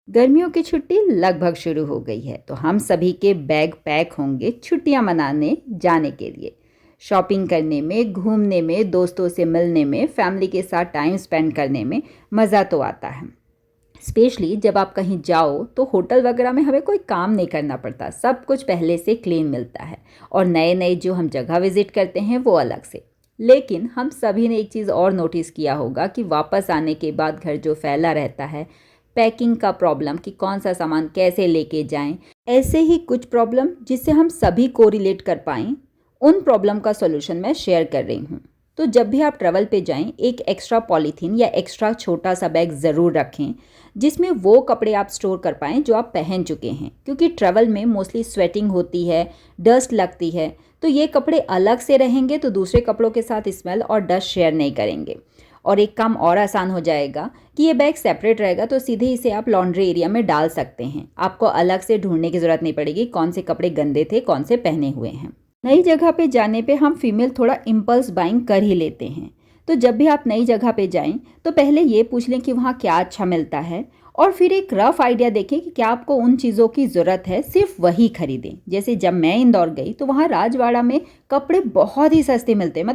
गर्मियों की छुट्टी लगभग शुरू हो गई है तो हम सभी के बैग पैक होंगे छुट्टियां मनाने जाने के लिए। शॉपिंग करने में, घूमने में, दोस्तों से मिलने में, फैमिली के साथ टाइम स्पेंड करने में मज़ा तो आता है। स्पेशली जब आप कहीं जाओ तो होटल वगैरह में हमें कोई काम नहीं करना पड़ता, सब कुछ पहले से क्लीन मिलता है। और नए नए जो हम जगह विजिट करते हैं वो अलग से। लेकिन हम सभी ने एक चीज़ और नोटिस किया होगा कि वापस आने के बाद घर जो फैला रहता है, पैकिंग का प्रॉब्लम कि कौन सा सामान कैसे लेके जाएं, ऐसे ही कुछ प्रॉब्लम जिससे हम सभी को रिलेट कर पाएं, उन प्रॉब्लम का सॉल्यूशन मैं शेयर कर रही हूँ। तो जब भी आप ट्रैवल पे जाएं, एक एक्स्ट्रा पॉलीथीन या एक्स्ट्रा छोटा सा बैग ज़रूर रखें जिसमें वो कपड़े आप स्टोर कर पाएँ जो आप पहन चुके हैं, क्योंकि ट्रैवल में मोस्टली स्वेटिंग होती है, डस्ट लगती है। तो ये कपड़े अलग से रहेंगे तो दूसरे कपड़ों के साथ स्मेल और डस्ट शेयर नहीं करेंगे। और एक काम और आसान हो जाएगा कि ये बैग सेपरेट रहेगा तो सीधे इसे आप लॉन्ड्री एरिया में डाल सकते हैं। आपको अलग से ढूंढने की ज़रूरत नहीं पड़ेगी कौन से कपड़े गंदे थे, कौन से पहने हुए हैं। नई जगह पे जाने पे हम फीमेल थोड़ा इम्पल्स बाइंग कर ही लेते हैं। तो जब भी आप नई जगह पे जाएं तो पहले ये पूछ लें कि वहाँ क्या अच्छा मिलता है, और फिर एक रफ आइडिया देखें कि क्या आपको उन चीज़ों की ज़रूरत है, सिर्फ वही खरीदें। जैसे जब मैं इंदौर गई तो वहाँ राजवाड़ा में कपड़े बहुत ही सस्ते मिलते हैं। मैं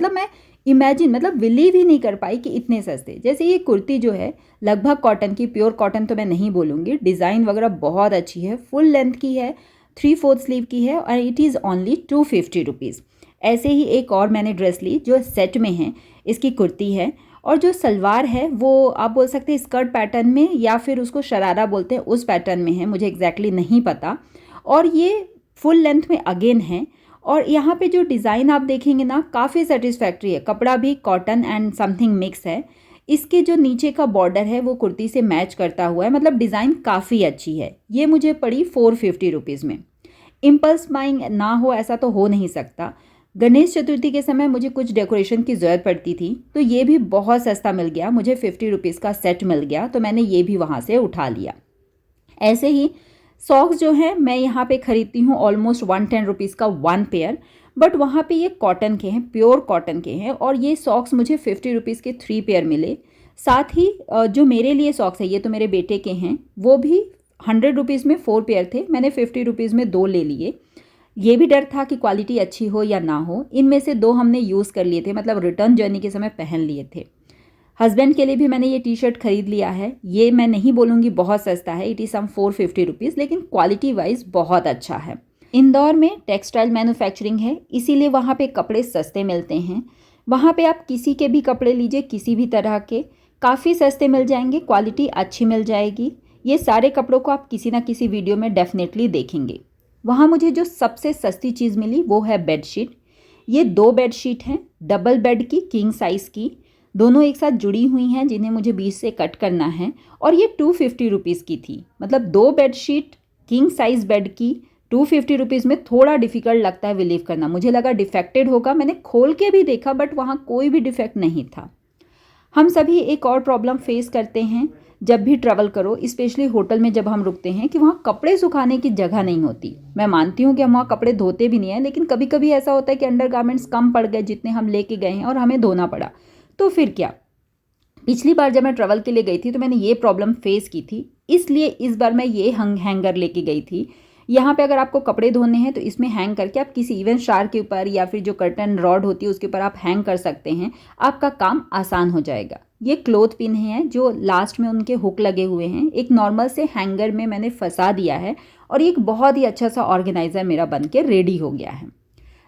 मतलब बिलीव ही नहीं कर पाई कि इतने सस्ते। जैसे ये कुर्ती जो है लगभग कॉटन की, प्योर कॉटन तो मैं नहीं बोलूँगी, डिज़ाइन वगैरह बहुत अच्छी है, फुल लेंथ की है, 3/4 स्लीव की है और इट इज़ ओनली 250 रुपीज़। ऐसे ही एक और मैंने ड्रेस ली जो सेट में है, इसकी कुर्ती है और जो सलवार है वो आप बोल सकते हैं स्कर्ट पैटर्न में या फिर उसको शरारा बोलते हैं, उस पैटर्न में है, मुझे एग्जैक्टली नहीं पता। और ये फुल लेंथ में अगेन है। और यहाँ पे जो डिज़ाइन आप देखेंगे ना, काफ़ी सेटिस्फैक्ट्री है। कपड़ा भी कॉटन एंड समथिंग मिक्स है। इसके जो नीचे का बॉर्डर है वो कुर्ती से मैच करता हुआ है, मतलब डिज़ाइन काफ़ी अच्छी है। ये मुझे पड़ी 450 रुपीज़ में। इम्पल्स बाइंग ना हो ऐसा तो हो नहीं सकता। गणेश चतुर्थी के समय मुझे कुछ डेकोरेशन की ज़रूरत पड़ती थी तो ये भी बहुत सस्ता मिल गया, मुझे 50 रुपीज़ का सेट मिल गया, तो मैंने ये भी वहाँ से उठा लिया। ऐसे ही सॉक्स जो है मैं यहाँ पे ख़रीदती हूँ ऑलमोस्ट 110 रुपीज़ का 1 पेयर, बट वहाँ पे ये कॉटन के हैं, प्योर कॉटन के हैं। और ये सॉक्स मुझे 50 रुपीज़ के 3 पेयर मिले। साथ ही जो मेरे लिए सॉक्स है, ये तो मेरे बेटे के हैं, वो भी 100 रुपीज़ में 4 पेयर थे, मैंने 50 रुपीज़ में 2 ले लिए। ये भी डर था कि क्वालिटी अच्छी हो या ना हो। इनमें से 2 हमने यूज़ कर लिए थे, मतलब रिटर्न जर्नी के समय पहन लिए थे। हस्बैंड के लिए भी मैंने ये टी शर्ट खरीद लिया है। ये मैं नहीं बोलूँगी बहुत सस्ता है, इट इज़ सम 450 रुपीज़, लेकिन क्वालिटी वाइज बहुत अच्छा है। इंदौर में टेक्सटाइल मैन्युफैक्चरिंग है, इसीलिए वहाँ पे कपड़े सस्ते मिलते हैं। वहाँ पे आप किसी के भी कपड़े लीजिए, किसी भी तरह के, काफ़ी सस्ते मिल जाएंगे, क्वालिटी अच्छी मिल जाएगी। ये सारे कपड़ों को आप किसी ना किसी वीडियो में डेफिनेटली देखेंगे। वहाँ मुझे जो सबसे सस्ती चीज़ मिली वो है बेडशीट। ये 2 बेडशीट हैं, डबल बेड की, किंग साइज़ की, दोनों एक साथ जुड़ी हुई हैं जिन्हें मुझे बीच से कट करना है। और ये 250 रुपीज़ की थी। मतलब 2 बेडशीट किंग साइज़ बेड की 250 रुपीज़ में थोड़ा डिफ़िकल्ट लगता है बिलीव करना। मुझे लगा डिफेक्टेड होगा, मैंने खोल के भी देखा बट वहाँ कोई भी डिफेक्ट नहीं था। हम सभी एक और प्रॉब्लम फेस करते हैं जब भी ट्रैवल करो, स्पेशली होटल में जब हम रुकते हैं, कि वहाँ कपड़े सुखाने की जगह नहीं होती। मैं मानती हूँ कि हम वहाँ कपड़े धोते भी नहीं हैं, लेकिन कभी कभी ऐसा होता है कि अंडरगारमेंट्स कम पड़ गए जितने हम लेके गए हैं और हमें धोना पड़ा। तो फिर क्या, पिछली बार जब मैं ट्रैवल के लिए गई थी तो मैंने ये प्रॉब्लम फेस की थी, इसलिए इस बार मैं ये हैंगर लेके गई थी। यहाँ पे अगर आपको कपड़े धोने हैं तो इसमें हैंग करके आप किसी इवन शार के ऊपर या फिर जो कर्टन रॉड होती है उसके ऊपर आप हैंग कर सकते हैं, आपका काम आसान हो जाएगा। ये क्लोथ पिन हैं जो लास्ट में उनके हुक लगे हुए हैं, एक नॉर्मल से हैंगर में मैंने फंसा दिया है और एक बहुत ही अच्छा सा ऑर्गेनाइज़र मेरा बन के रेडी हो गया है।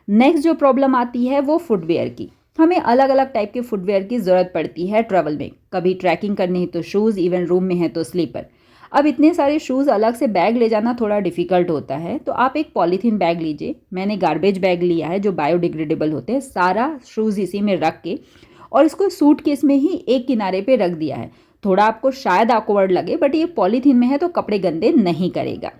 नेक्स्ट जो प्रॉब्लम आती है वो फुटवेयर की। हमें अलग अलग टाइप के फुटवेयर की ज़रूरत पड़ती है ट्रैवल में, कभी ट्रैकिंग करनी है तो शूज़, इवन रूम में है तो स्लीपर। अब इतने सारे शूज़ अलग से बैग ले जाना थोड़ा डिफ़िकल्ट होता है, तो आप एक पॉलीथीन बैग लीजिए। मैंने गार्बेज बैग लिया है जो बायोडिग्रेडेबल होते हैं, सारा शूज़ इसी में रख के और इसको सूटकेस में ही एक किनारे पे रख दिया है। थोड़ा आपको शायद ऑकवर्ड लगे बट ये पॉलीथीन में है तो कपड़े गंदे नहीं करेगा।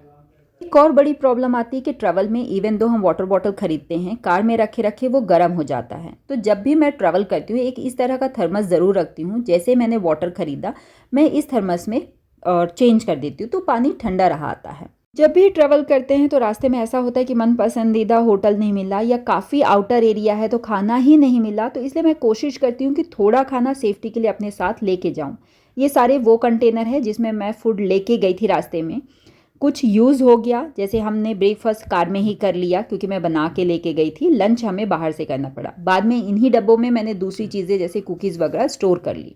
एक और बड़ी प्रॉब्लम आती है कि ट्रैवल में इवन दो हम वाटर बॉटल खरीदते हैं, कार में रखे रखे वो गर्म हो जाता है। तो जब भी मैं ट्रैवल करती हूँ एक इस तरह का थर्मस ज़रूर रखती हूँ। जैसे मैंने वाटर खरीदा, मैं इस थर्मस में चेंज कर देती हूँ तो पानी ठंडा रहा आता है। जब भी ट्रैवल करते हैं तो रास्ते में ऐसा होता है कि मन पसंदीदा होटल नहीं मिला या काफ़ी आउटर एरिया है तो खाना ही नहीं मिला, तो इसलिए मैं कोशिश करती हूँ कि थोड़ा खाना सेफ्टी के लिए अपने साथ लेके जाऊँ। ये सारे वो कंटेनर है जिसमें मैं फूड लेके गई थी रास्ते में। कुछ यूज़ हो गया, जैसे हमने ब्रेकफास्ट कार में ही कर लिया क्योंकि मैं बना के लेके गई थी। लंच हमें बाहर से करना पड़ा। बाद में इन्हीं डब्बों में मैंने दूसरी चीज़ें जैसे कुकीज़ वगैरह स्टोर कर ली।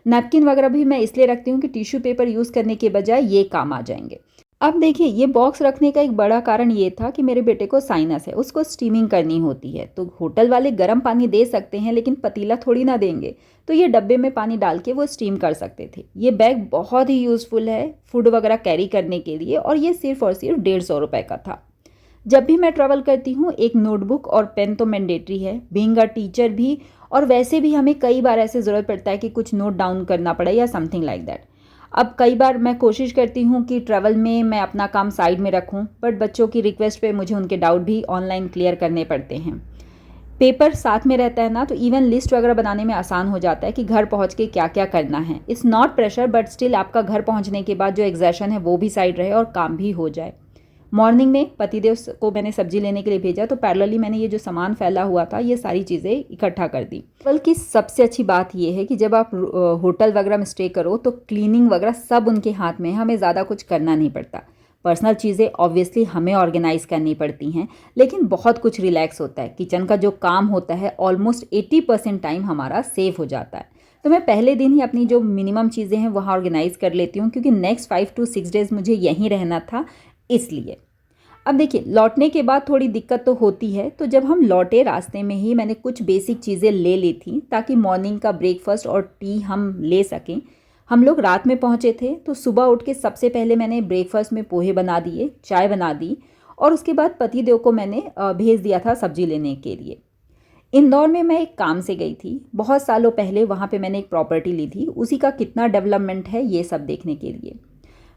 नैपकिन वगैरह भी मैं इसलिए रखती हूँ कि टिश्यू पेपर यूज़ करने के बजाय ये काम आ जाएंगे। अब देखिए, ये बॉक्स रखने का एक बड़ा कारण ये था कि मेरे बेटे को साइनस है, उसको स्टीमिंग करनी होती है। तो होटल वाले गर्म पानी दे सकते हैं लेकिन पतीला थोड़ी ना देंगे, तो ये डब्बे में पानी डाल के वो स्टीम कर सकते थे। ये बैग बहुत ही यूज़फुल है फूड वगैरह कैरी करने के लिए, और ये सिर्फ और सिर्फ 150 रुपये का था। जब भी मैं ट्रैवल करती हूँ एक नोटबुक और पेन तो मैंडेटरी है, बीइंग अ टीचर भी, और वैसे भी हमें कई बार ऐसे ज़रूरत पड़ता है कि कुछ नोट डाउन करना पड़े या समथिंग लाइक दैट। अब कई बार मैं कोशिश करती हूँ कि ट्रैवल में मैं अपना काम साइड में रखूँ, बट बच्चों की रिक्वेस्ट पे मुझे उनके डाउट भी ऑनलाइन क्लियर करने पड़ते हैं। पेपर साथ में रहता है ना, तो इवन लिस्ट वगैरह बनाने में आसान हो जाता है कि घर पहुँच के क्या क्या करना है। It's not pressure, but still आपका घर पहुँचने के बाद जो एग्जर्शन है वो भी साइड रहे और काम भी हो जाए। मॉर्निंग में पतिदेव को मैंने सब्जी लेने के लिए भेजा, तो पैरेलली मैंने ये जो सामान फैला हुआ था ये सारी चीज़ें इकट्ठा कर दी। बल्कि सबसे अच्छी बात ये है कि जब आप होटल वगैरह में स्टे करो तो क्लीनिंग वगैरह सब उनके हाथ में है, हमें ज़्यादा कुछ करना नहीं पड़ता। पर्सनल चीज़ें ऑब्वियसली हमें ऑर्गेनाइज करनी पड़ती हैं, लेकिन बहुत कुछ रिलैक्स होता है। किचन का जो काम होता है ऑलमोस्ट 80% टाइम हमारा सेव हो जाता है। तो मैं पहले दिन ही अपनी जो मिनिमम चीज़ें हैं वहाँ ऑर्गेनाइज कर लेती हूँ, क्योंकि नेक्स्ट 5 to 6 डेज़ मुझे यहीं रहना था इसलिए। अब देखिए, लौटने के बाद थोड़ी दिक्कत तो होती है, तो जब हम लौटे रास्ते में ही मैंने कुछ बेसिक चीज़ें ले ली थी ताकि मॉर्निंग का ब्रेकफास्ट और टी हम ले सकें। हम लोग रात में पहुंचे थे, तो सुबह उठ के सबसे पहले मैंने ब्रेकफास्ट में पोहे बना दिए, चाय बना दी, और उसके बाद पतिदेव को मैंने भेज दिया था सब्जी लेने के लिए। इंदौर में मैं एक काम से गई थी बहुत सालों पहले, वहाँ पे मैंने एक प्रॉपर्टी ली थी, उसी का कितना डेवलपमेंट है ये सब देखने के लिए।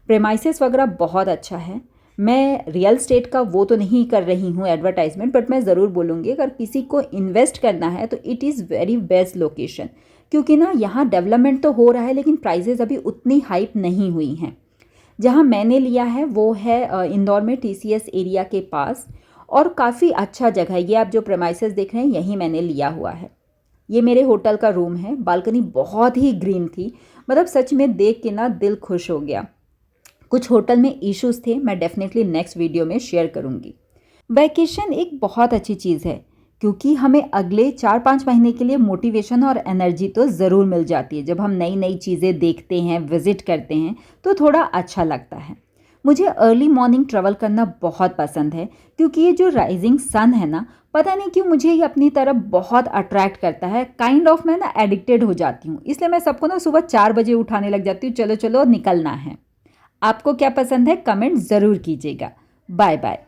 प्रेमाइसेस वगैरह बहुत अच्छा है। मैं रियल स्टेट का वो तो नहीं कर रही हूँ एडवर्टाइजमेंट, बट मैं ज़रूर बोलूँगी अगर किसी को इन्वेस्ट करना है तो it is very best location, क्योंकि ना यहाँ डेवलपमेंट तो हो रहा है लेकिन प्राइजेज़ अभी उतनी हाइप नहीं हुई हैं। जहाँ मैंने लिया है वो है इंदौर में TCS एरिया के पास, और काफ़ी अच्छा जगह है। ये आप जो प्रेमाइसेस देख रहे हैं यहीं मैंने लिया हुआ है। ये मेरे होटल का रूम है। बालकनी बहुत ही ग्रीन थी, मतलब सच में देख के ना दिल खुश हो गया। कुछ होटल में इश्यूज़ थे, मैं डेफिनेटली नेक्स्ट वीडियो में शेयर करूँगी। वैकेशन एक बहुत अच्छी चीज़ है क्योंकि हमें अगले 4-5 महीने के लिए मोटिवेशन और एनर्जी तो ज़रूर मिल जाती है। जब हम नई नई चीज़ें देखते हैं, विज़िट करते हैं, तो थोड़ा अच्छा लगता है। मुझे अर्ली मॉर्निंग ट्रैवल करना बहुत पसंद है क्योंकि ये जो राइजिंग सन है ना, पता नहीं क्यों मुझे ये अपनी तरफ बहुत अट्रैक्ट करता है। काइंड ऑफ मैं ना एडिक्टेड हो जाती हूँ, इसलिए मैं सबको ना सुबह 4 बजे उठाने लग जाती हूँ, चलो चलो निकलना है। आपको क्या पसंद है कमेंट ज़रूर कीजिएगा। Bye bye.